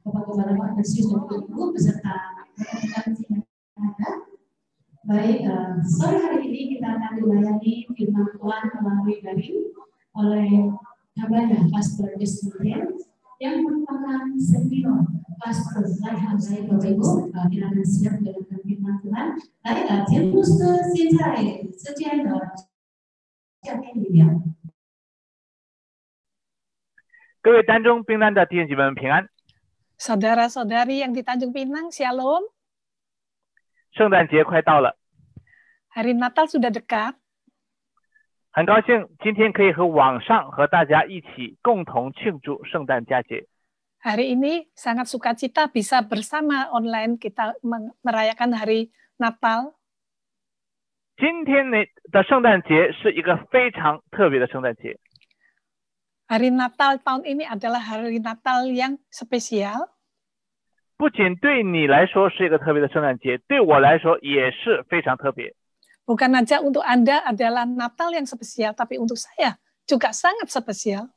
Bapak-bapak Bapak Desius dan Ibu beserta rekan-rekan yang ada. Baik, sore hari ini kita akan dilayani firman Tuhan melalui daring oleh hambanya Pastor Desmond yang merupakan senior Pastor Raihan Zaid Bapak Ibu. Kita akan siap mendengarkan firman Tuhan. Baik, Timus Sintai, sekian ya. 各位单中冰单的弟兄姐妹们平安。 Saudara-saudari yang di Tanjung Pinang, Shalom. 圣诞节快到了， Hari Natal sudah dekat. 很高兴今天可以和网上和大家一起共同庆祝圣诞佳节。 Hari ini sangat sukacita bisa bersama online kita merayakan hari Natal. 今天的圣诞节是一个非常特别的圣诞节。 Hari Natal tahun ini adalah hari Natal yang spesial. 不仅对你来说是一个特别的圣诞节，对我来说也是非常特别。 Bukan saja untuk Anda adalah Natal yang spesial, tapi untuk saya juga sangat spesial.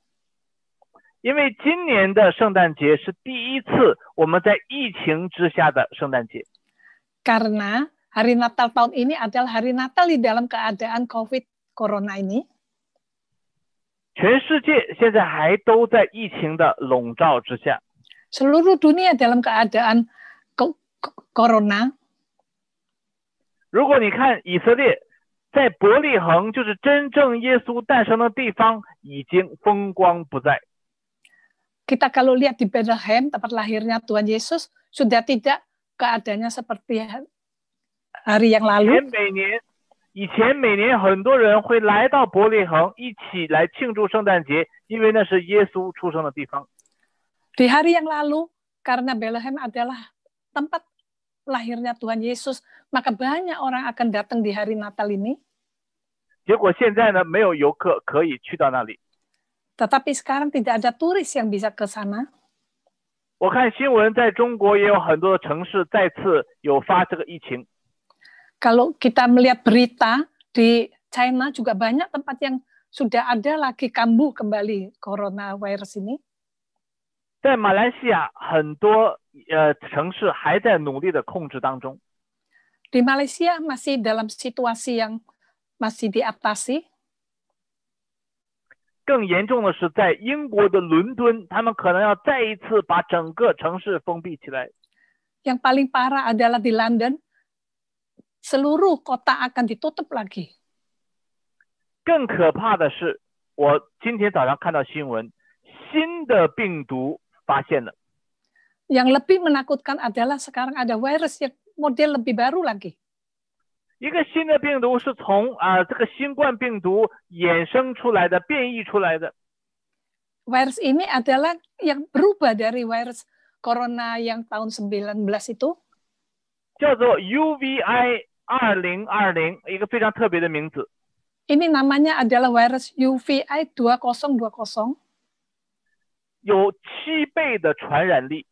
因为今年的圣诞节是第一次我们在疫情之下的圣诞节。 Karena hari Natal tahun ini adalah hari Natal di dalam keadaan COVID Corona ini. 全世界现在还都在疫情的笼罩之下。 Seluruh dunia dalam keadaan Corona. 如果你看以色列，在伯利恒，就是真正耶稣诞生的地方，已经风光不再。 Kita kalau lihat di Bethlehem, tempat lahirnya Tuhan Yesus, sudah tidak keadaannya seperti hari yang lalu. 以前每年很多人会来到伯利恒，一起来庆祝圣诞节，因为那是耶稣出生的地方。 Di hari yang lalu, karena Bethlehem adalah tempat lahirnya Tuhan Yesus, maka banyak orang akan datang di hari Natal ini. 结果现在呢，没有游客可以去到那里。 Tetapi sekarang tidak ada turis yang bisa ke sana. 我看新闻，在中国也有很多的城市再次有发这个疫情。 Kalau kita melihat berita di China juga banyak tempat yang sudah ada lagi kambuh kembali coronavirus ini. 在马来西亚，很多城市还在努力的控制当中。 Di Malaysia masih dalam situasi yang masih diatasi. 更严重的是，在英国的伦敦，他们可能要再一次把整个城市封闭起来。 Yang paling parah adalah di London. Seluruh kota akan ditutup lagi. 更可怕的是，我今天早上看到新闻，新的病毒发现了。 Yang lebih menakutkan adalah sekarang ada virus yang model lebih baru lagi. 一个新的病毒是从这个新冠病毒衍生出来的、变异出来的。 Virus ini adalah yang berubah dari virus corona yang tahun 19 itu. 叫做 UVI 2020，一个非常特别的名字。 Ini namanya adalah virus UVI 2020. 有7倍的传染力。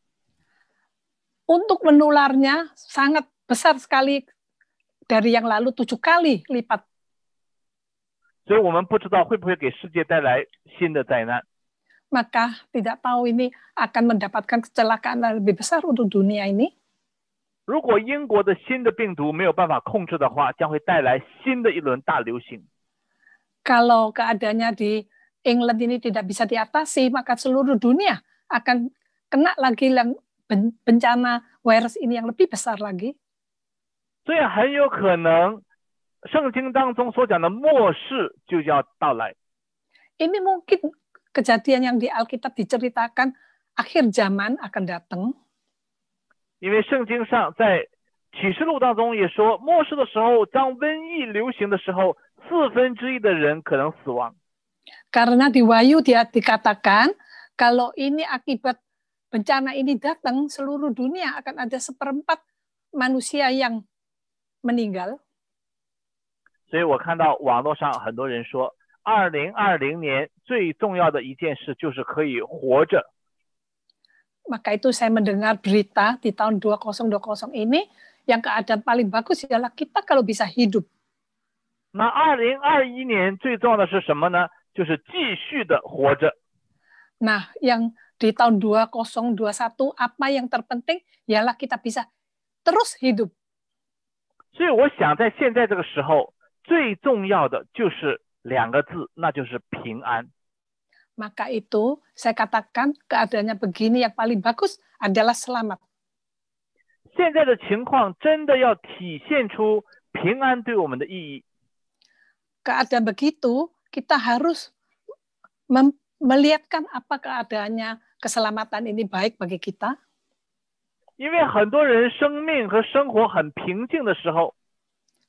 Untuk menularnya sangat besar sekali dari yang lalu 7 kali lipat. 所以我们不知道会不会给世界带来新的灾难。 Maka tidak tahu ini akan mendapatkan kecelakaan yang lebih besar untuk dunia ini. 如果英国的新的病毒没有办法控制的话，将会带来新的一轮大流行。 Kalau keadaannya di England ini tidak bisa diatasi, maka seluruh dunia akan kena lagi bencana virus ini yang lebih besar lagi. 所以很有可能，圣经当中所讲的末世就要到来。 Ini mungkin kejadian yang di Alkitab diceritakan akhir zaman akan datang. 因为圣经上在启示录当中也说，末世的时候，当瘟疫流行的时候，1/4的人可能死亡。 Karena di Wahyu dia dikatakan kalau ini akibat bencana ini datang, seluruh dunia akan ada 1/4 manusia yang meninggal. 所以我看到网络上很多人说，2020年最重要的一件事就是可以活着。 Maka itu saya mendengar berita di tahun 2020 ini, yang keadaan paling bagus adalah kita kalau bisa hidup. 那2021年最重要的是什么呢？就是继续的活着。 Nah, yang di tahun 2021 apa yang terpenting ialah kita bisa terus hidup. 所以我想在现在这个时候，最重要的就是2个字，那就是平安。 Maka itu saya katakan keadaannya begini yang paling bagus adalah selamat. 现在的情况真的要体现出平安对我们的意义。 Keadaan begitu, kita harus melihatkan apa keadaannya keselamatan ini baik bagi kita. 因为很多人生命和生活很平静的时候，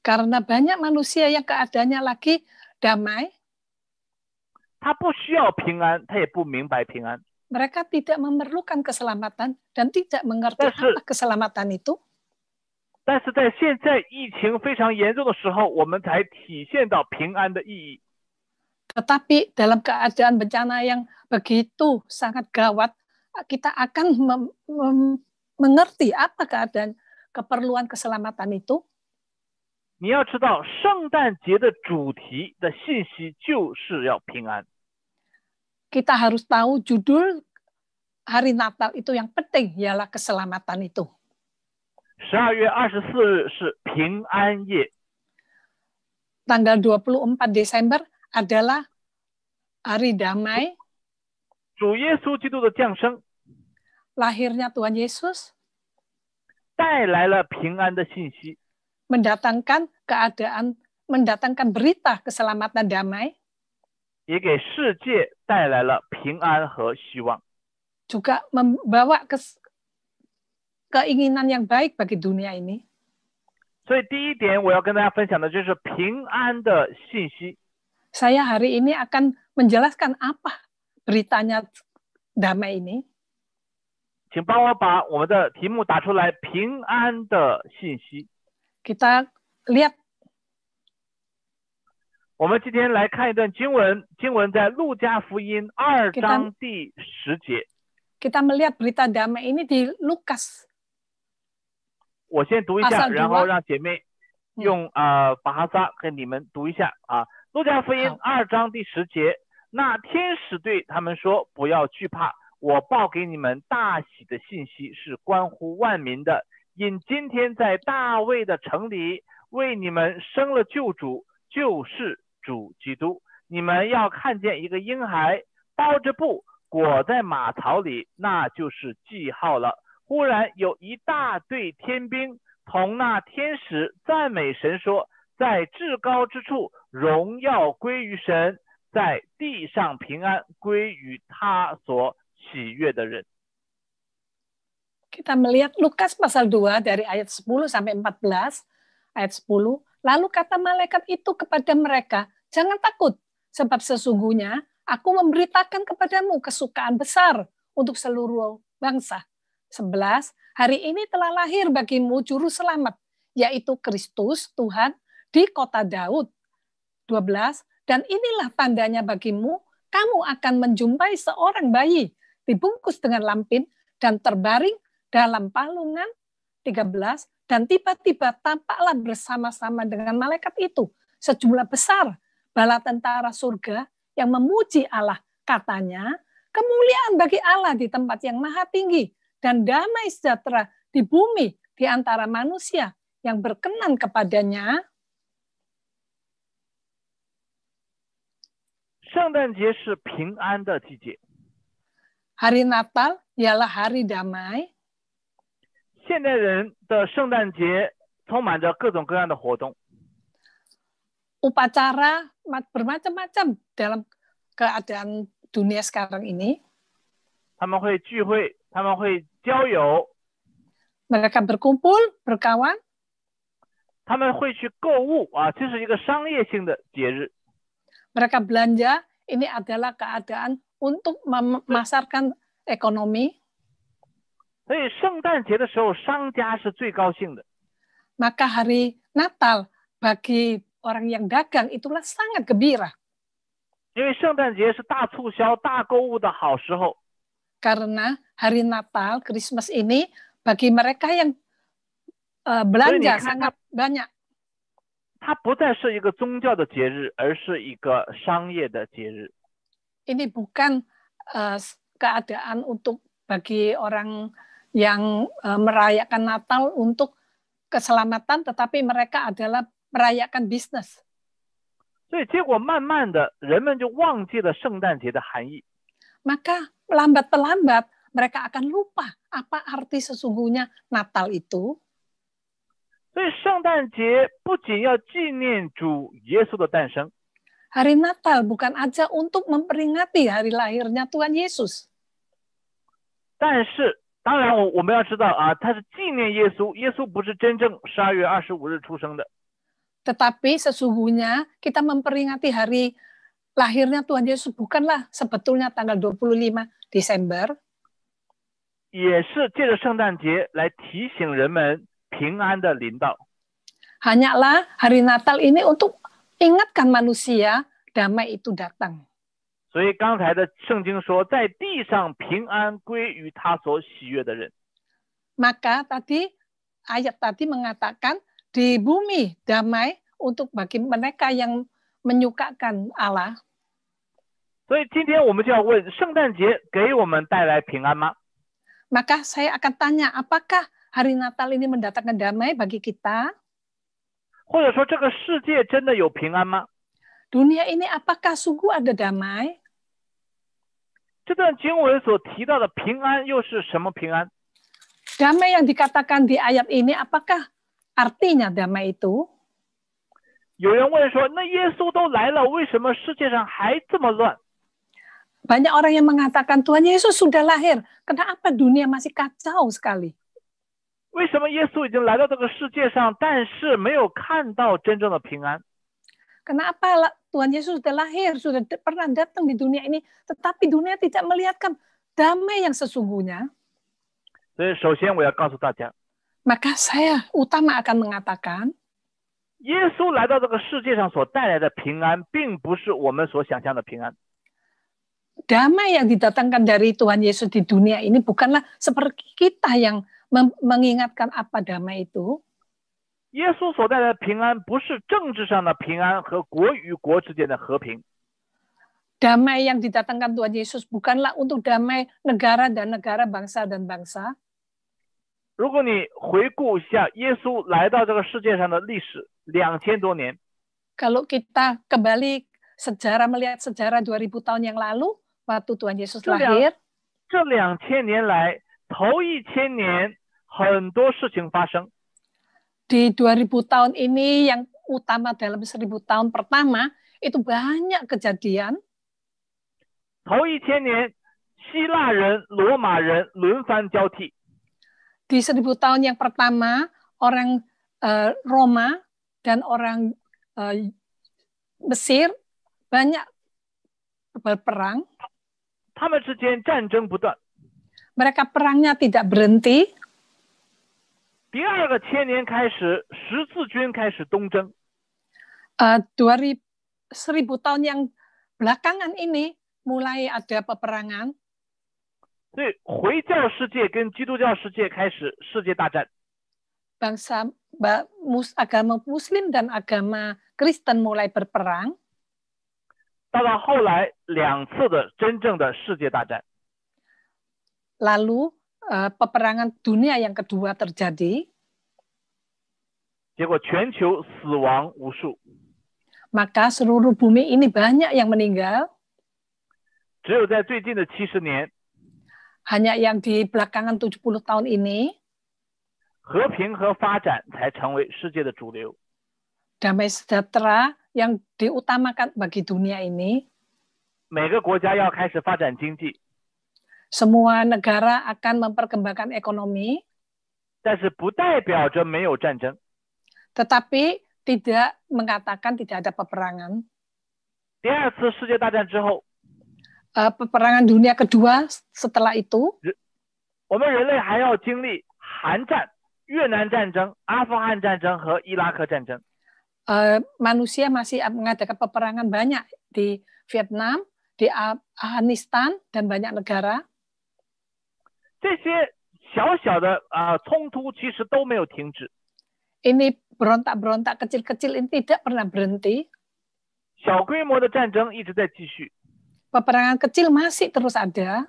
Karena banyak manusia yang keadaannya lagi damai, 他不需要平安，他也不明白平安。 mereka tidak memerlukan keselamatan dan tidak mengerti apa keselamatan itu. 但是在现在疫情非常严重的时候，我们才体现到平安的意义。 Tetapi dalam keadaan bencana yang begitu sangat gawat, kita akan mengerti apa keadaan keperluan keselamatan itu. 你要知道，圣诞节的主题的信息就是要平安。 Kita harus tahu judul hari Natal itu yang penting ialah keselamatan itu. 12月24日是平安夜。 Tanggal 24 Desember adalah hari damai, 主耶稣基督的降生 lahirnya Tuhan Yesus, 带来了平安的信息， mendatangkan berita keselamatan damai, 也给世界带来了平安和希望。 juga membawa keinginan yang baik bagi dunia ini. 所以第一点我要跟大家分享的就是平安的信息。 Saya hari ini akan menjelaskan apa beritanya damai ini. 请帮我把我们的题目打出来，平安的信息。 Kita lihat. 我们今天来看一段经文，经文在路加福音2章第10节。 Kita melihat berita damai ini di Lukas. 我先读一下，然后让姐妹用巴哈萨跟你们读一下啊。路加福音2章第10节，那天使对他们说：“不要惧怕，我报给你们大喜的信息是关乎万民的，因今天在大卫的城里为你们生了救主，就是主基督。你们要看见一个婴孩包着布裹在马槽里，那就是记号了。忽然有一大队天兵同那天使赞美神说，在至高之处荣耀归于神，在地上平安归于他所喜悦的人。” Kita melihat Lukas pasal 2 dari ayat 10 sampai 14, ayat 10. Lalu kata malaikat itu kepada mereka, jangan takut, sebab sesungguhnya aku memberitakan kepadamu kesukaan besar untuk seluruh bangsa. 11. Hari ini telah lahir bagimu juru selamat, yaitu Kristus Tuhan di kota Daud. 12. Dan inilah tandanya bagimu, kamu akan menjumpai seorang bayi dibungkus dengan lampin dan terbaring dalam palungan. 13. Dan tiba-tiba tampaklah bersama-sama dengan malaikat itu sejumlah besar bala tentara surga yang memuji Allah. Katanya, kemuliaan bagi Allah di tempat yang maha tinggi dan damai sejahtera di bumi di antara manusia yang berkenan kepadanya. 圣诞节是平安的季节。 Hari Natal ialah hari damai. 现代人的圣诞节充满着各种各样的活动。 Upacara bermacam-macam dalam keadaan dunia sekarang ini. 他们会聚会，他们会交友， Mereka berkumpul, berkawan. 他们会去购物啊，这是一个商业性的节日。 Mereka belanja, ini adalah keadaan untuk memasarkan ekonomi. 所以圣诞节的时候，商家是最高兴的。 Maka hari Natal bagi orang yang dagang itulah sangat gembira. 因为圣诞节是大促销、大购物的好时候。 Karena hari Natal, Christmas ini bagi mereka yang belanja sangat banyak. 它不再是一个宗教的节日，而是一个商业的节日。 Ini bukan keadaan untuk bagi orang yang merayakan Natal untuk keselamatan, tetapi mereka adalah merayakan bisnis. 所以结果慢慢的人们就忘记了圣诞节的含义。 Maka lambat-pelambat mereka akan lupa apa arti sesungguhnya Natal itu. 所以圣诞节不仅要纪念主耶稣的诞生， Hari Natal bukan aja untuk memperingati hari lahirnya Tuhan Yesus. 但是当然我们要知道啊，它是纪念耶稣，耶稣不是真正12月25日出生的。 Tetapi sesungguhnya kita memperingati hari lahirnya Tuhan Yesus bukanlah sebetulnya tanggal 25 Desember. 也是借着圣诞节来提醒人们平安的临到。 Hanyalah hari Natal ini untuk ingatkan manusia damai itu datang. 所以刚才的圣经说，在地上平安归于他所喜悦的人。 Maka ayat tadi mengatakan di bumi damai untuk bagi mereka yang menyukakan Allah. 所以今天我们就要问，圣诞节给我们带来平安吗？ Maka saya akan tanya, apakah hari Natal ini mendatangkan damai bagi kita? 或者说这个世界真的有平安吗？ Dunia ini apakah sungguh ada damai? 这段经文所提到的平安又是什么平安？ Damai yang dikatakan di ayat ini, apakah artinya damai itu? 有人问说，那耶稣都来了，为什么世界上还这么乱？ Banyak orang yang mengatakan Tuhan Yesus sudah lahir, kenapa dunia masih kacau sekali? 为什么耶稣已经来到这个世界上，但是没有看到真正的平安？ Kenapa Tuhan Yesus sudah lahir, sudah pernah datang di dunia ini, tetapi dunia tidak melihatkan damai yang sesungguhnya? 所以首先我要告诉大家， Maka saya utama akan mengatakan, 耶稣来到这个世界上所带来的平安，并不是我们所想象的平安。 damai yang didatangkan dari Tuhan Yesus di dunia ini bukanlah seperti kita yang mengingatkan apa damai itu. 耶稣所带来的平安，不是政治上的平安和国与国之间的和平。 Damai yang didatangkan Tuhan Yesus bukanlah untuk damai negara dan negara, bangsa dan bangsa. 如果你回顾一下耶稣来到这个世界上的历史2000多年， Kalau kita kembali melihat sejarah 2000 tahun yang lalu, waktu Tuhan Yesus lahir, 这2000年来，头1000年很多事情发生。 di 2000 tahun ini yang utama dalam 1000 tahun pertama, itu banyak kejadian. 头1000年，希腊人、罗马人轮番交替。 Di 1000 tahun yang pertama, orang Roma dan orang Mesir banyak berperang. 他们之间战争不断。 Mereka perangnya tidak berhenti. 第2个千年开始，十字军开始东征。 1000 tahun yang belakangan ini mulai ada peperangan. 所以回教世界跟基督教世界开始世界大战。 Bangsa agama Muslim dan agama Kristen mulai berperang. 到后来2次的真正的世界大战。 Lalu peperangan dunia yang kedua terjadi. 结果全球死亡无数。 Maka seluruh bumi ini banyak yang meninggal. 只有在最近的70年， Hanya yang di belakangan 70 tahun ini, 和平和发展才成为世界的主流。 damai sejahtera yang diutamakan bagi dunia ini. 每个国家要开始发展经济， Semua negara akan memperkembangkan ekonomi, 但是不代表着没有战争。 tetapi tidak mengatakan tidak ada peperangan. 第2次世界大战之后， Peperangan dunia kedua setelah itu, 我们人类还要经历韩战、越南战争、阿富汗战争和伊拉克战争。 manusia masih mengadakan peperangan banyak di Vietnam, di Afghanistan, dan banyak negara. 这些小小的冲突其实都没有停止。 Ini berontak-berontak kecil-kecil ini tidak pernah berhenti. 小规模的战争一直在继续。 Peperangan kecil masih terus ada.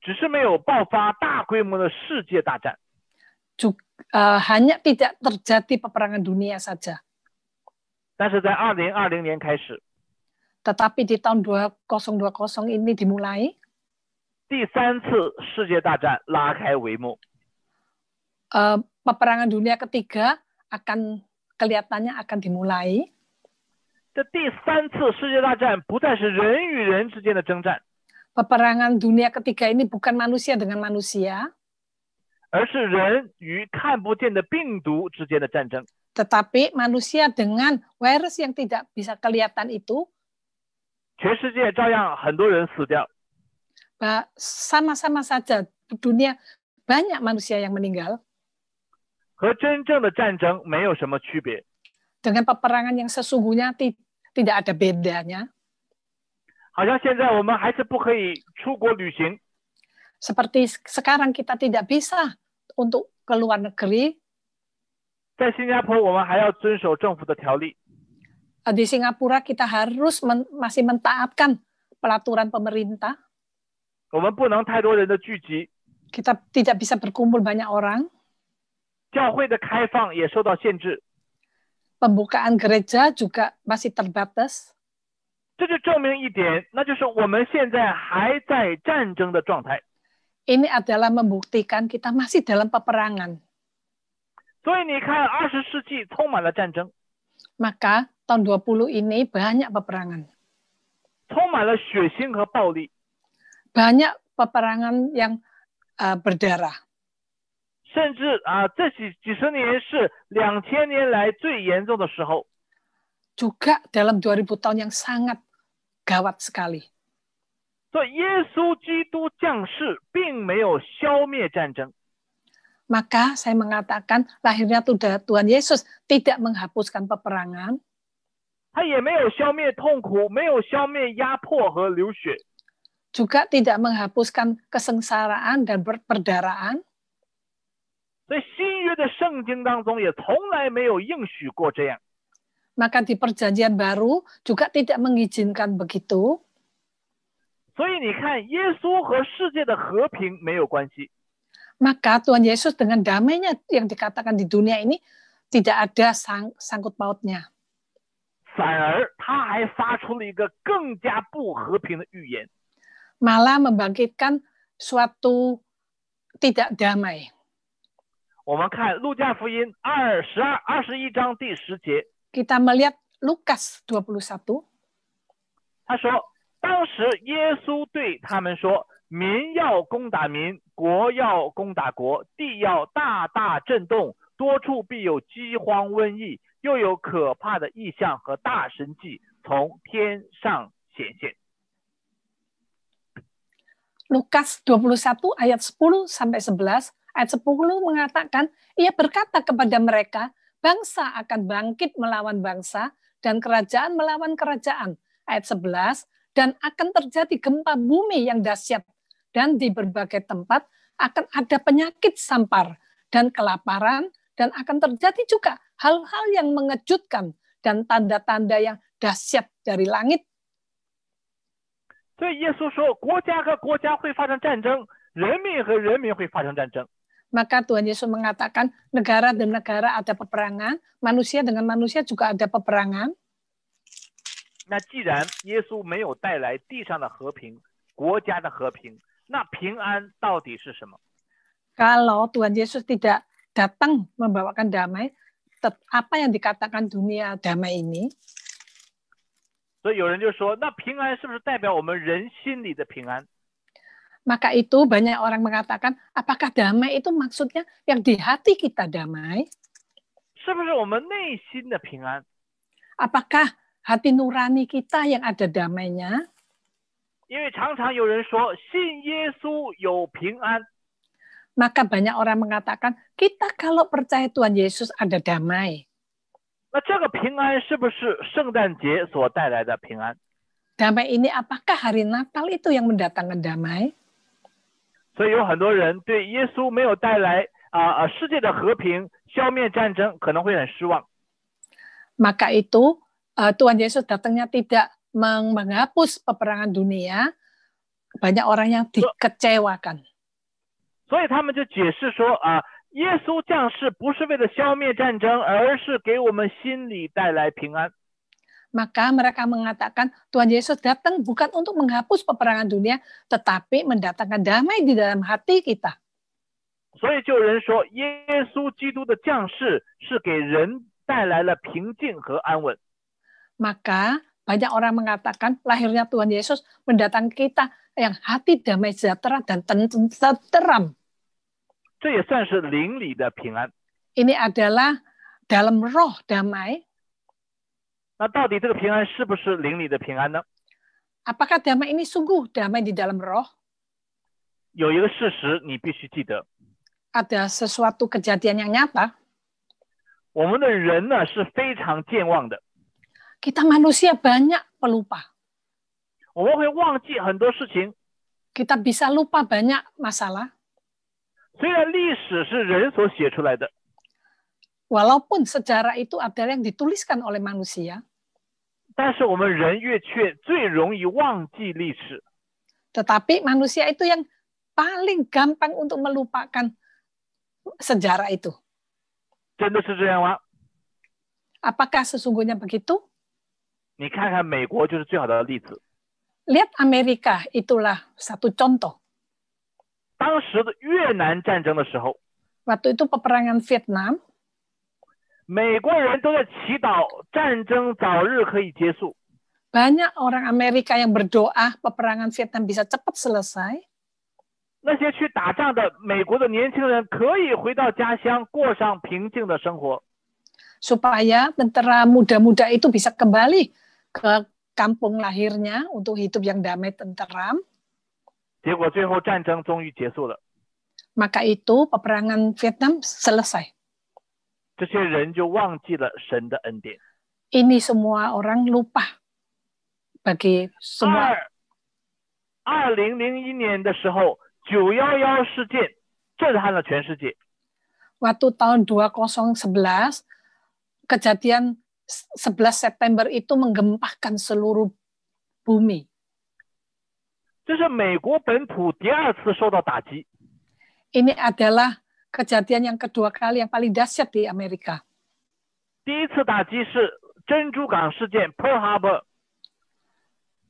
只是没有爆发大规模的世界大战。hanya tidak terjadi peperangan dunia saja. 但是在2020年开始， tetapi di tahun 2020 ini dimulai 第3次世界大战拉开帷幕。 peperangan dunia ketiga kelihatannya akan dimulai. 这第3次世界大战不再是人与人之间的征战， peperangan dunia ketiga ini bukan manusia dengan manusia, 而是人与看不见的病毒之间的战争。 tetapi manusia dengan virus yang tidak bisa kelihatan itu, 全世界照样很多人死掉， sama-sama saja dunia banyak manusia yang meninggal. 和真正的战争没有什么区别。 Dengan peperangan yang sesungguhnya tidak ada bedanya. 好像现在我们还是不可以出国旅行， Seperti sekarang kita tidak bisa untuk ke luar negeri. 在新加坡我们还要遵守政府的条例。 Di Singapura kita harus masih mentaatkan peraturan pemerintah. 我们不能太多人的聚集， Kita tidak bisa berkumpul banyak orang. 教会的开放也受到限制。 Pembukaan gereja juga masih terbatas. 这就证明一点，那就是我们现在还在战争的状态。 Ini adalah membuktikan kita masih dalam peperangan. 所以你看，20世纪充满了战争， Maka tahun 20 ini banyak peperangan. 充满了血腥和暴力， Banyak peperangan yang berdarah. 甚至这几十年是2000年来最严重的时候。 Juga dalam 2000 tahun yang sangat gawat sekali. 所以耶稣基督降世并没有消灭战争， Maka saya mengatakan lahirnya Tuhan Yesus tidak menghapuskan peperangan, 他也没有消灭痛苦，没有消灭压迫和流血。 juga tidak menghapuskan kesengsaraan dan perdarahan. 所以新约的圣经当中也从来没有应许过这样。 Maka di perjanjian baru juga tidak mengizinkan begitu. 所以你看，耶稣和世界的和平没有关系， Maka Tuhan Yesus dengan damainya yang dikatakan di dunia ini tidak ada sangkut pautnya. 反而他还发出了一个更加不和平的预言。 Malah membangkitkan suatu tidak damai. 我们看路加福音21章第10节， Kita melihat Lukas 21. 他说：“当时耶稣对他们说，民要攻打民，国要攻打国，地要大大震动，多处必有饥荒、瘟疫，又有可怕的异象和大神迹从天上显现。” Lukas 21 ayat 10 sampai 11, ayat 10 mengatakan, ia berkata kepada mereka, bangsa akan bangkit melawan bangsa dan kerajaan melawan kerajaan. Ayat 11, dan akan terjadi gempa bumi yang dahsyat dan di berbagai tempat akan ada penyakit sampar dan kelaparan dan akan terjadi juga hal-hal yang mengejutkan dan tanda-tanda yang dahsyat dari langit. 所以耶稣说，国家和国家会发生战争，人民和人民会发生战争。 Maka Tuhan Yesus mengatakan negara dan negara ada peperangan, manusia dengan manusia juga ada peperangan. 那既然耶稣没有带来地上的和平，国家的和平，那平安到底是什么？ Kalau Tuhan Yesus tidak datang membawakan damai, apa yang dikatakan dunia damai ini? 所以有人就说，那平安是不是代表我们人心里的平安？ Maka itu banyak orang mengatakan, apakah damai itu maksudnya yang di hati kita damai? 是不是我们内心的平安？ Apakah hati nurani kita yang ada damainya? 因为常常有人说，信耶稣有平安。 Maka banyak orang mengatakan, kita kalau percaya Tuhan Yesus ada damai. 那这个平安是不是圣诞节所带来的平安？ Damai ini apakah hari Natal itu yang mendatangkan damai? 所以有很多人对耶稣没有带来世界的和平、消灭战争，可能会很失望。 Maka itu Tuhan Yesus datangnya tidak menghapus peperangan dunia. banyak orang yang dikecewakan. 所以他们就解释说啊，耶稣降世不是为了消灭战争，而是给我们心里带来平安。 Maka mereka mengatakan Tuhan Yesus datang bukan untuk menghapus peperangan dunia, tetapi mendatangkan damai di dalam hati kita. 所以就有人说，耶稣基督的降世是给人带来了平静和安稳。 Maka banyak orang mengatakan lahirnya Tuhan Yesus mendatangkan kita yang hati damai sejahtera dan tenteram. 这也算是灵里的平安。 Ini adalah dalam roh damai. 那到底这个平安是不是灵里的平安呢？ Apakah damai ini sungguh damai di dalam roh? 有一个事实你必须记得， Ada sesuatu kejadian yang nyata. 我们的人呢是非常健忘的， Kita manusia banyak pelupa. 我们会忘记很多事情。 Kita bisa lupa banyak masalah. 虽然历史是人所写出来的， Walaupun sejarah itu adalah yang dituliskan oleh manusia, 但是我们人却最容易忘记历史。 tetapi manusia itu yang paling gampang untuk melupakan sejarah itu. 真的是这样吗？ Apakah sesungguhnya begitu? 你看看美国就是最好的例子。 Lihat Amerika, itulah satu contoh. 当时的越南战争的时候， Waktu itu peperangan Vietnam, 美国人都在祈祷战争早日可以结束。 banyak orang Amerika yang berdoa peperangan Vietnam bisa cepat selesai. 那些去打仗的美国的年轻人可以回到家乡，过上平静的生活。 Supaya tentara muda-muda itu bisa kembali ke kampung lahirnya untuk hidup yang damai tenteram. 结果最后战争终于结束了， Maka itu peperangan Vietnam selesai. 这些人就忘记了神的恩典。 Ini semua orang lupa. Bagi semua 2001年的时候，911事件震撼了全世界。 waktu tahun 2011, kejadian 11 September itu menggempahkan seluruh bumi. 这是美国本土第二次受到打击。 Ini adalah kejadian yang kedua kali yang paling dahsyat di Amerika. 第一次打击是珍珠港事件 Pearl Harbor，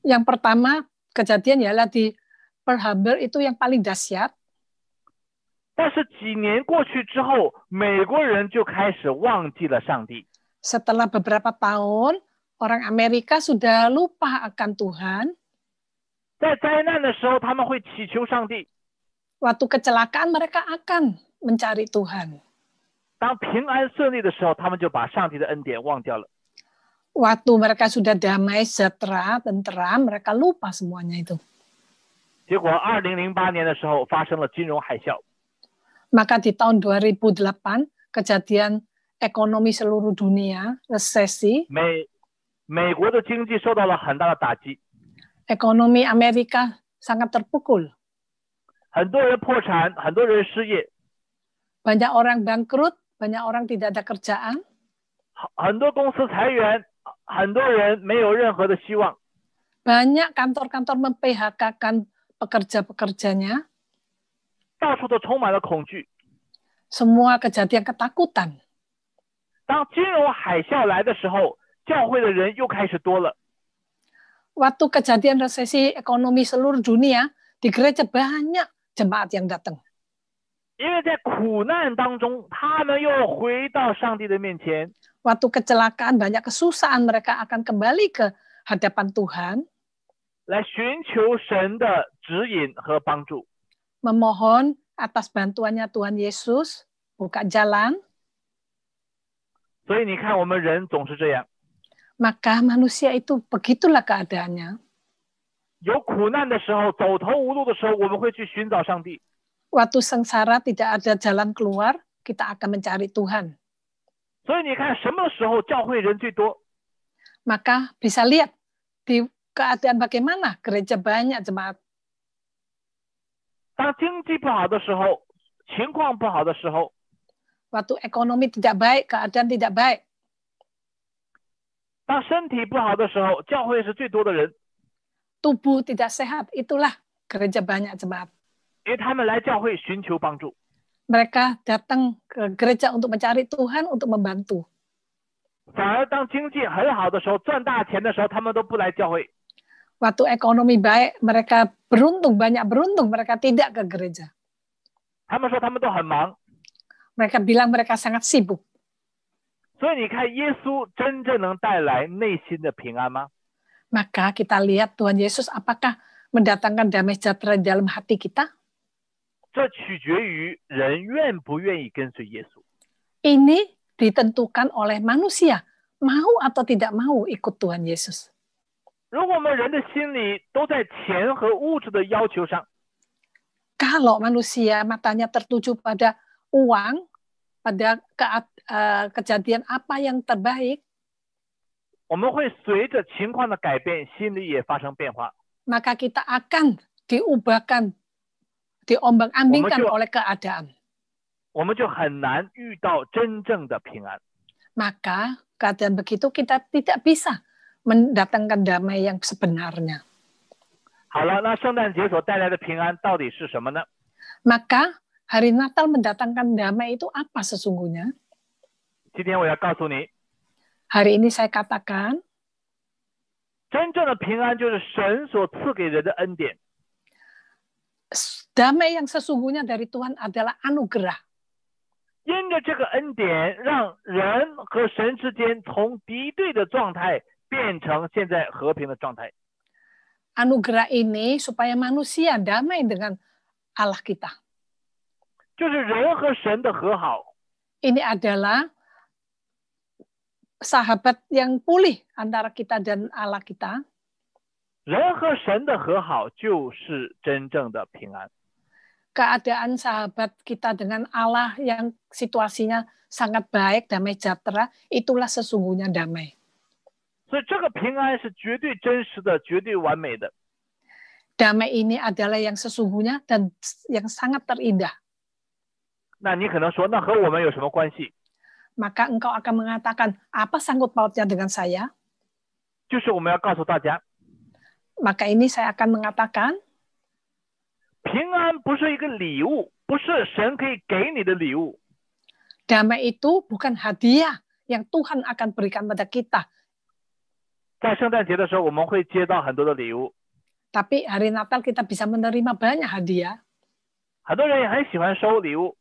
Yang pertama kejadian ialah di Pearl Harbor itu yang paling dahsyat. 但是几年过去之后，美国人就开始忘记了上帝。 Setelah beberapa tahun, orang Amerika sudah lupa akan Tuhan. 在灾难的时候，他们会祈求上帝； Waktu kecelakaan mereka akan mencari Tuhan. 当平安顺利的时候，他们就把上帝的恩典忘掉了。 Waktu mereka sudah damai, sejahtera, tenteram, mereka lupa semuanya itu. 结果2008年的时候发生了金融海啸， Maka di tahun 2008, kejadian ekonomi seluruh dunia, resesi, 美国的经济受到了很大的打击， ekonomi Amerika sangat terpukul. 很多人破产，很多人失业， Banyak orang bangkrut, banyak orang tidak ada kerjaan, 很多公司裁员，很多人没有任何的希望。 banyak kantor-kantor mem-PHK-kan pekerja-pekerjanya, 到处都充满了恐惧。 semua kejadian ketakutan. 当金融海啸来的时候，教会的人又开始多了。 Waktu kejadian resesi ekonomi seluruh dunia, di gereja banyak jemaat yang datang. 因为在苦难当中，他们又回到上帝的面前， Waktu kecelakaan, banyak kesusahan, mereka akan kembali ke hadapan Tuhan, 来寻求神的指引和帮助。 memohon atas bantuannya Tuhan Yesus, buka jalan. 所以你看，我们人总是这样， Maka manusia itu begitulah keadaannya. 有苦难的时候，走投无路的时候，我们会去寻找上帝。 Waktu sengsara tidak ada jalan keluar, kita akan mencari Tuhan. 所以你看，什么时候教会人最多？ Maka bisa lihat di keadaan bagaimana gereja banyak jemaat. 当经济不好的时候，情况不好的时候， Waktu ekonomi tidak baik, keadaan tidak baik. 当身体不好的时候，教会是最多的人。 Tubuh tidak sehat, itulah gereja banyak jemaat. 因为他们来教会寻求帮助。 Mereka datang ke gereja untuk mencari Tuhan, untuk membantu. 反而当经济很好的时候，赚大钱的时候，他们都不来教会。 Waktu ekonomi baik, mereka beruntung, banyak beruntung, mereka tidak ke gereja. 他们说他们都很忙。 Mereka bilang mereka sangat sibuk. 所以你看，耶稣真正能带来内心的平安吗？ Maka kita lihat Tuhan Yesus apakah mendatangkan damai sejahtera di dalam hati kita? 这取决于人愿不愿意跟随耶稣。 Ini ditentukan oleh manusia, mau atau tidak mau ikut Tuhan Yesus. 如果我们人的心里都在钱和物质的要求上， Kalau manusia matanya tertuju pada uang, pada kejadian apa yang terbaik, 我们会随着情况的改变，心里也发生变化。 maka kita akan diubahkan, diombang-ambingkan oleh keadaan. 我们就很难遇到真正的平安。 Maka keadaan begitu kita tidak bisa mendatangkan damai yang sebenarnya. 好了，那圣诞节所带来的平安到底是什么呢？ Maka hari Natal mendatangkan damai itu apa sesungguhnya? 今天我要告诉你， Hari ini saya katakan, 真正的平安就是神所赐给人的恩典。 damai yang sesungguhnya dari Tuhan adalah anugerah. 因着这个恩典，让人和神之间从敌对的状态变成现在和平的状态。 Anugerah ini supaya manusia damai dengan Allah kita. 就是人和神的和好。 Ini adalah sahabat yang pulih antara kita dan Allah kita. 人和神的和好就是真正的平安。 Keadaan sahabat kita dengan Allah yang situasinya sangat baik, damai sejahtera, itulah sesungguhnya damai. 所以这个平安是绝对真实的、绝对完美的。 Damai ini adalah yang sesungguhnya dan yang sangat terindah. 那你可能说，那和我们有什么关系？ Maka engkau akan mengatakan, apa sangkut pautnya dengan saya? 就是我们要告诉大家， Maka ini saya akan mengatakan, 平安不是一个礼物，不是神可以给你的礼物。 damai itu bukan hadiah yang Tuhan akan berikan pada kita. 在圣诞节的时候，我们会接到很多的礼物， Tapi hari Natal kita bisa menerima banyak hadiah. 很多人也很喜欢收礼物。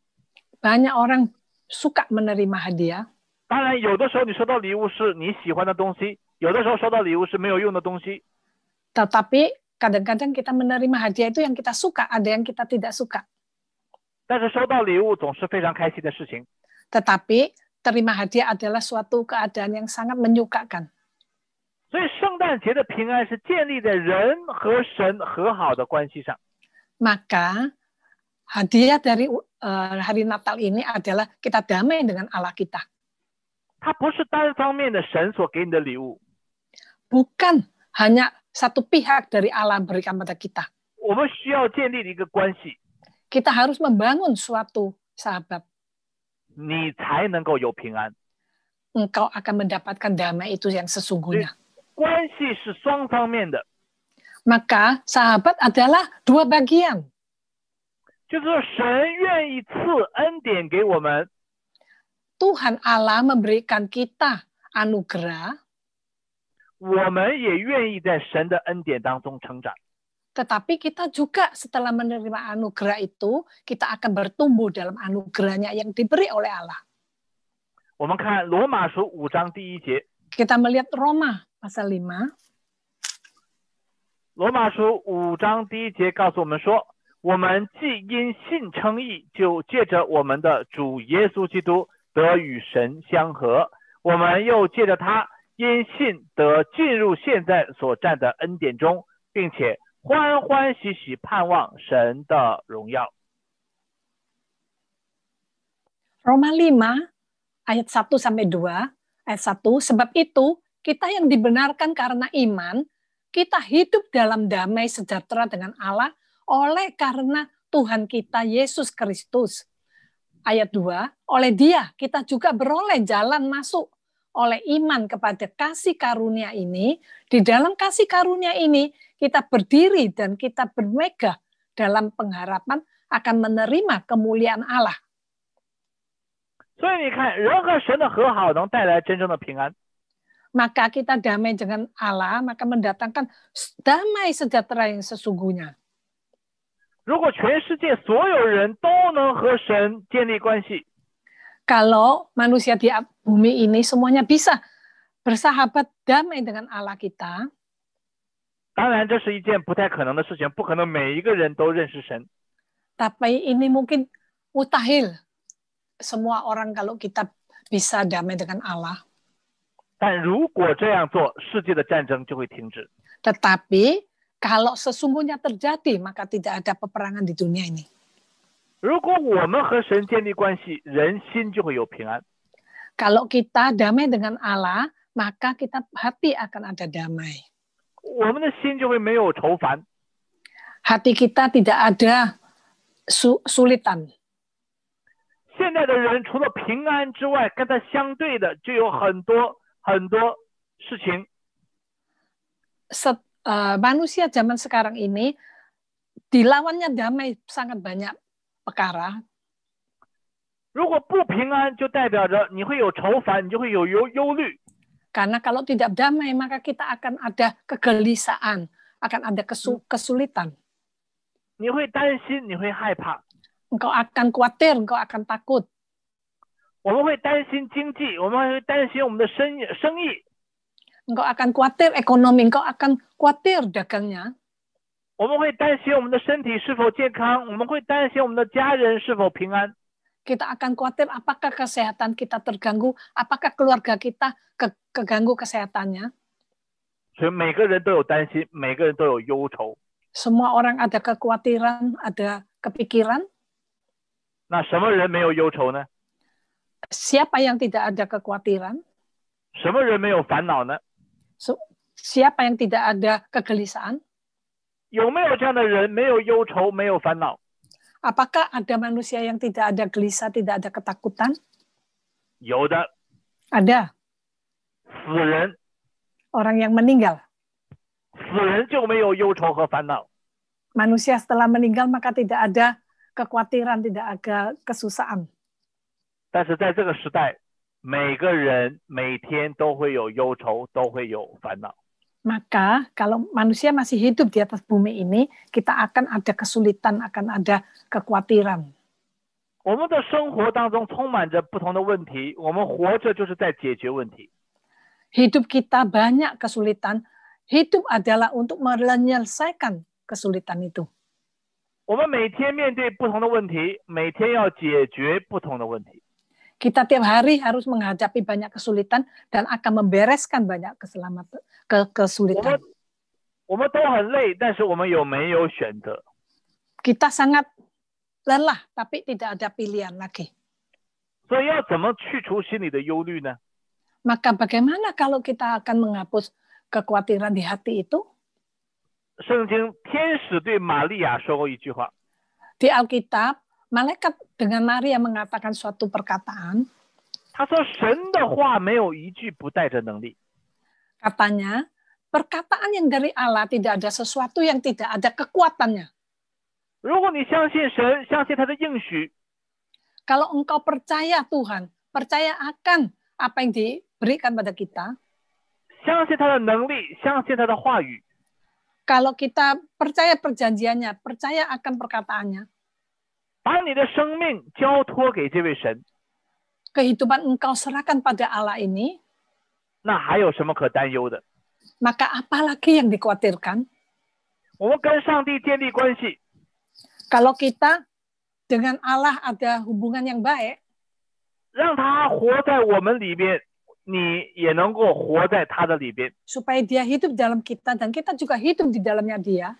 Banyak orang suka menerima hadiah. 当然，有的时候你收到礼物是你喜欢的东西，有的时候收到礼物是没有用的东西。 Tetapi kadang-kadang kita menerima hadiah itu yang kita suka, ada yang kita tidak suka. 但是收到礼物总是非常开心的事情。 Tetapi terima hadiah adalah suatu keadaan yang sangat menyukakan. 所以圣诞节的平安是建立在人和神和好的关系上。 Maka hadiah dari hari Natal ini adalah kita damai dengan Allah kita. 它不是单方面的神所给你的礼物， Bukan hanya satu pihak dari Allah berikan pada kita. 我们需要建立的一个关系， Kita harus membangun suatu sahabat. 你才能够有平安。 Engkau akan mendapatkan damai itu yang sesungguhnya. 关系是双方面的， Maka sahabat adalah dua bagian. 就是说神愿意赐恩典给我们， Tuhan Allah memberikan kita anugerah, 我们也愿意在神的恩典当中成长。 tetapi kita juga setelah menerima anugerah itu, kita akan bertumbuh dalam anugerahnya yang diberi oleh Allah. 我们看罗马书5章第1节， Kita melihat Roma pasal 5. 罗马书5章第1节告诉我们说，我们既因信称义，就借着我们的主耶稣基督得与神相合，我们又借着他因信得进入现在所占的恩典中，并且欢欢喜喜盼望神的荣耀。 Roma 5 ayat 1 sampai 2, ayat 1, sebab itu kita yang dibenarkan karena iman, kita hidup dalam damai sejahtera dengan Allah oleh karena Tuhan kita Yesus Kristus. Ayat 2, oleh Dia kita juga beroleh jalan masuk oleh iman kepada kasih karunia ini. Di dalam kasih karunia ini kita berdiri dan kita bermegah dalam pengharapan akan menerima kemuliaan Allah. 所以你看，人和神的和好能带来真正的平安。 Maka kita damai dengan Allah, maka mendatangkan damai sejahtera yang sesungguhnya. 如果全世界所有人都能和神建立关系， Kalau manusia di bumi ini semuanya bisa bersahabat damai dengan Allah kita, 当然这是一件不太可能的事情，不可能每一个人都认识神。 tapi ini mungkin mustahil semua orang kalau kita bisa damai dengan Allah. 但如果这样做，世界的战争就会停止。 Tetapi kalau sesungguhnya terjadi, maka tidak ada peperangan di dunia ini. 如果我们和神建立关系，人心就会有平安。 Kalau kita damai dengan Allah, maka kita hati akan ada damai. 我们的心就会没有愁烦。 Hati kita tidak ada sulitan. 现在的人除了平安之外，跟他相对的就有很多事情。 Manusia zaman sekarang ini dilawannya damai sangat banyak perkara. 如果不平安，就代表着你会有愁烦，你就会有忧虑。 Karena kalau tidak damai, maka kita akan ada kegelisahan, akan ada kesulitan. 你会担心，你会害怕。 Engkau akan khawatir, engkau akan takut. 我们会担心经济，我们会担心我们的生意。 Engkau akan khawatir ekonomi, engkau akan khawatir dagangnya. 我们会担心我们的身体是否健康，我们会担心我们的家人是否平安。 Kita akan khawatir apakah kesehatan kita terganggu, apakah keluarga kita keganggu kesehatannya. 所以每个人都有担心，每个人都有忧愁。 Semua orang ada kekhawatiran, ada kepikiran. 那什么人没有忧愁呢？ Siapa yang tidak ada kekhawatiran? 什么人没有烦恼呢？ Siapa yang tidak ada kegelisahan? 有没有这样的人，没有忧愁，没有烦恼？ Apakah ada manusia yang tidak ada gelisah, tidak ada ketakutan? 有的。 Ada. 死人， Orang yang meninggal. 死人就没有忧愁和烦恼。 Manusia setelah meninggal maka tidak ada kekhawatiran, tidak ada kesusahan. 但是在这个时代，每个人每天都会有忧愁，都会有烦恼。 Maka kalau manusia masih hidup di atas bumi ini, kita akan ada kesulitan, akan ada kekhawatiran. 我们的生活当中充满着不同的问题，我们活着就是在解决问题。 Hidup kita banyak kesulitan. Hidup adalah untuk menyelesaikan kesulitan itu. 我们每天面对不同的问题，每天要解决不同的问题。 Kita tiap hari harus menghadapi banyak kesulitan dan akan membereskan banyak kesulitan. 我们都很累，但是我们有没有选择？ Kita sangat lelah, tapi tidak ada pilihan lagi. 所以要怎么去除心里的忧虑呢？ Maka bagaimana kalau kita akan menghapus kekhawatiran di hati itu? 圣经天使对玛利亚说过一句话。 Di Alkitab, malaikat dengan Maria mengatakan suatu perkataan. 他说：“神的话没有一句不带着能力。” Katanya, perkataan yang dari Allah tidak ada sesuatu yang tidak ada kekuatannya. 如果你相信神，相信他的应许， Kalau engkau percaya Tuhan, percaya akan apa yang diberikan pada kita, 相信他的能力，相信他的话语， kalau kita percaya perjanjiannya, percaya akan perkataannya, 把你的生命交托给这位神， kehidupan engkau serahkan pada Allah ini, 那还有什么可担忧的？ maka apalagi yang dikhawatirkan? 我们跟上帝建立关系， Kalau kita dengan Allah ada hubungan yang baik, 让他活在我们里边，你也能够活在他的里边。 supaya dia hidup dalam kita dan kita juga hidup di dalamnya dia,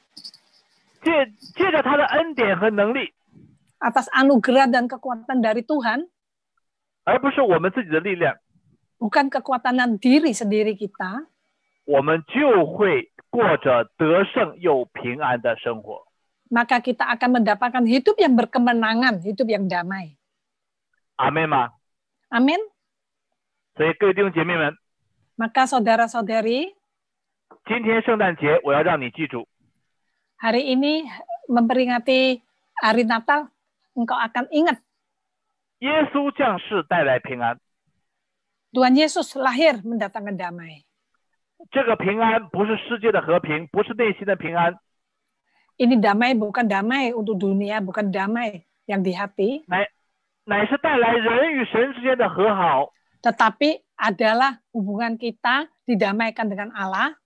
借着他的恩典和能力， atas anugerah dan kekuatan dari Tuhan, 而不是我们自己的力量， bukan kekuatan diri sendiri kita, 我们就会过着得胜又平安的生活。 maka kita akan mendapatkan hidup yang berkemenangan, hidup yang damai. 阿们吗？ Amin. 所以各位弟兄姐妹们， Maka saudara-saudari, 今天圣诞节，我要让你记住。 Hari ini memperingati hari Natal, engkau akan ingat. 耶稣降世带来平安。 Tuhan Yesus lahir mendatangkan damai. 这个平安不是世界的和平，不是内心的平安。 Ini damai bukan damai untuk dunia, bukan damai yang di hati. 乃是带来人与神之间的和好。 Tetapi adalah hubungan kita didamaikan dengan Allah.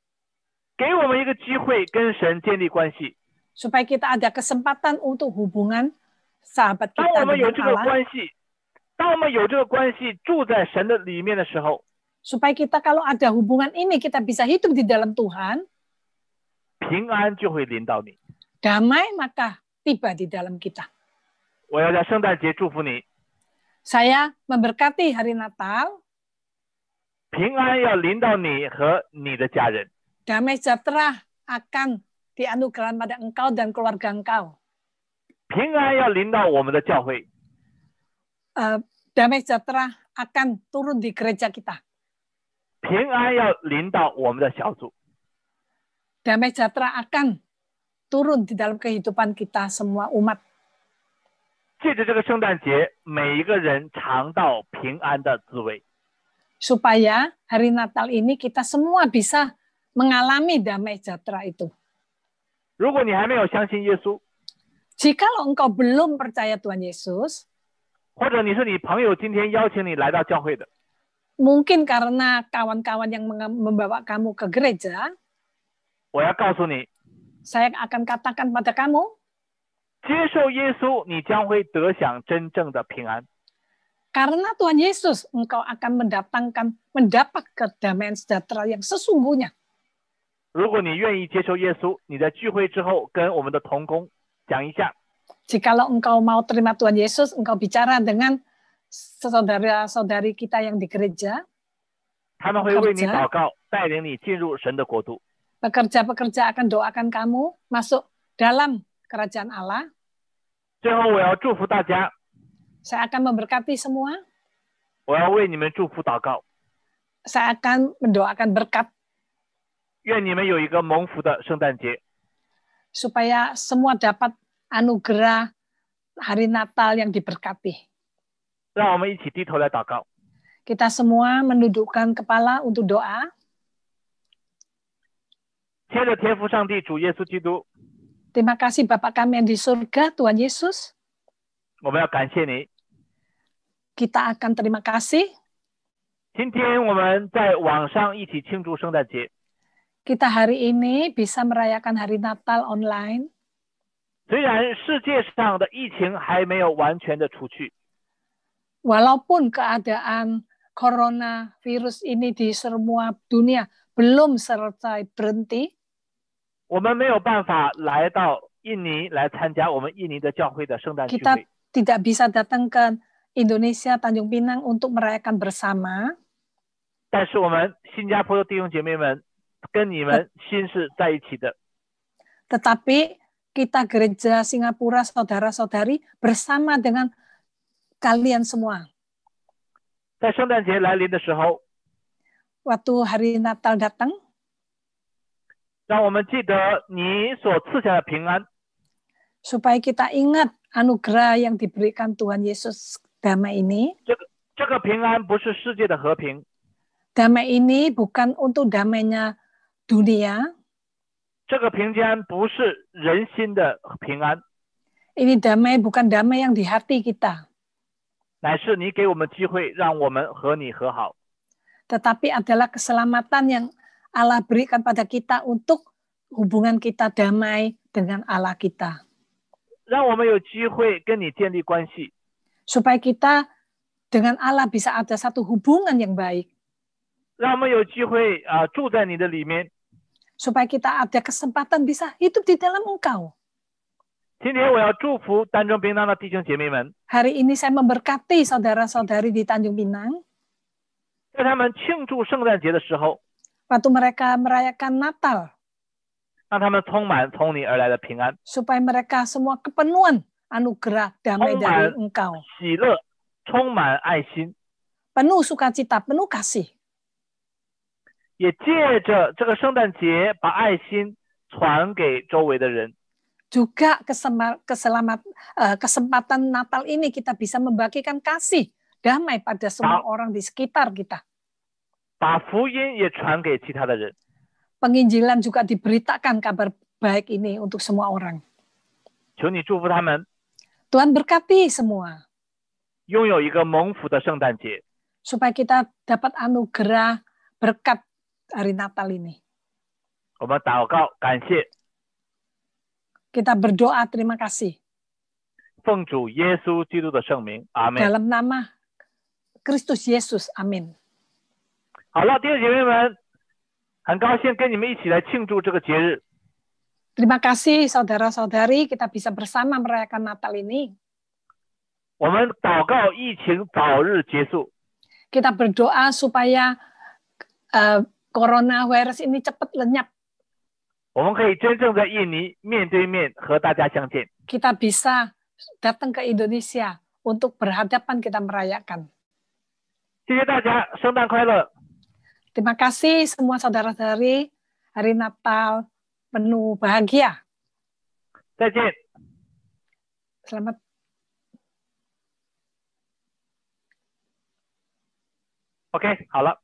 给我们一个机会跟神建立关系。 Supaya kita ada kesempatan untuk hubungan sahabat 当 kita 我们有 dengan 这个 Allah. 关系，当我们有这个关系住在神的里面的时候， Supaya kita kalau ada hubungan ini, kita bisa hidup di dalam Tuhan. 平安就会临到你。 Damai maka tiba di dalam kita. 我要在圣诞节祝福你， Saya memberkati hari Natal. 平安要临到你和你的家人。 Damai sejahtera akan dianugerahkan pada engkau dan keluarga engkau. 平安要临到我们的教会， Damai sejahtera akan turun di gereja kita. 平安要临到我们的小组。 Damai sejahtera akan turun di dalam kehidupan kita semua umat. 借着这个圣诞节，每一个人尝到平安的滋味。 Supaya hari Natal ini kita semua bisa mengalami damai sejahtera itu. 如果你还没有相信耶稣， Jikalau engkau belum percaya Tuhan Yesus, 或者你是你朋友今天邀请你来到教会的， mungkin karena kawan-kawan yang membawa kamu ke gereja, 我要告诉你， saya akan katakan pada kamu, 接受耶稣，你将会得享真正的平安。 karena Tuhan Yesus, engkau akan mendapat kedamaian sejahtera yang sesungguhnya. 如果你愿意接受耶稣，你在聚会之后跟我们的同工讲一下， Jikalau engkau mau terima Tuhan Yesus, engkau bicara dengan saudara-saudari kita yang di gereja, 他们会为你祷告，带领你进入神的国度。 pekerja-pekerja akan doakan kamu masuk dalam kerajaan Allah. 最后，我要祝福大家， Saya akan memberkati semua. 我要为你们祝福祷告， Saya akan mendoakan berkat 愿你们有一个蒙福的圣诞节。 supaya semua dapat anugerah hari Natal yang diberkati. 让我们一起低头来祷告。 Kita semua menundukkan kepala untuk doa. 亲爱的天父上帝，主耶稣基督， Terima kasih Bapa kami yang di surga, Tuhan Yesus. 我们要感谢你。 Kita akan terima kasih. 今天我们在网上一起庆祝圣诞节。 Kita hari ini bisa merayakan hari Natal online. 虽然世界上的疫情还没有完全的除去， Walaupun keadaan coronavirus ini di semua dunia belum selesai berhenti, 我们没有办法来到印尼来参加我们印尼的教会的圣诞聚 kita 会。 tidak bisa datang ke Indonesia, Tanjung Pinang untuk merayakan bersama. 但是我们新加坡的弟兄姐妹们跟你们心是在一起的。 Tetapi kita gereja Singapura, saudara-saudari, bersama dengan kalian semua. 在圣诞节来临的时候， Waktu hari Natal datang, 让我们记得你所赐下的平安， supaya kita ingat anugerah yang diberikan Tuhan Yesus, damai ini. 这个平安不是世界的和平， Damai ini bukan untuk damainya dunia. 这个平安不是人心的平安， Ini damai bukan damai yang di hati kita, 乃是你给我们机会，让我们和你和好。 tetapi adalah keselamatan yang Allah berikan pada kita untuk hubungan kita damai dengan Allah kita. 让我们有机会跟你建立关系， Supaya kita dengan Allah bisa ada satu hubungan yang baik. 让我们有机会住在你的里面。 Supaya kita ada kesempatan bisa hidup di dalam Engkau. 今天我要祝福单中平当的弟兄姐妹们， Hari ini saya memberkati saudara-saudari di Tanjung Pinang. 在他们庆祝圣诞节的时候， Waktu mereka merayakan Natal, 让他们充满从你而来的平安、 supaya mereka semua kepenuhan anugerah damai dari Tuhan. Engkau. 喜乐、充满爱心， Penuh sukacita, penuh kasih. 也借着这个圣诞节把爱心传给周围的人。 Juga kesempatan Natal ini kita bisa membagikan kasih, damai pada semua orang di sekitar kita. 把福音也传给其他的人。 Penginjilan juga diberitakan kabar baik ini untuk semua orang. 求你祝福他们 Tuhan berkati semua. 拥有一个蒙福的圣诞节。 Supaya kita dapat anugerah berkat hari Natal ini. 我们祷告感谢， Kita berdoa terima kasih. 奉主耶稣基督的圣名，阿门。 Dalam nama Kristus Yesus, amin. 好了，弟兄姐妹们，很高兴跟你们一起来庆祝这个节日。 Terima kasih saudara-saudari, kita bisa bersama merayakan Natal ini. 我们祷告疫情早日结束， Kita berdoa supaya coronavirus ini cepat lenyap. 我们可以真正在印尼面对面和大家相见。 Kita bisa datang ke Indonesia untuk berhadapan kita merayakan. 谢谢大家，圣诞快乐！ Terima kasih semua saudara-saudari, hari Natal penuh bahagia. 再见。 Selamat. OK，好了。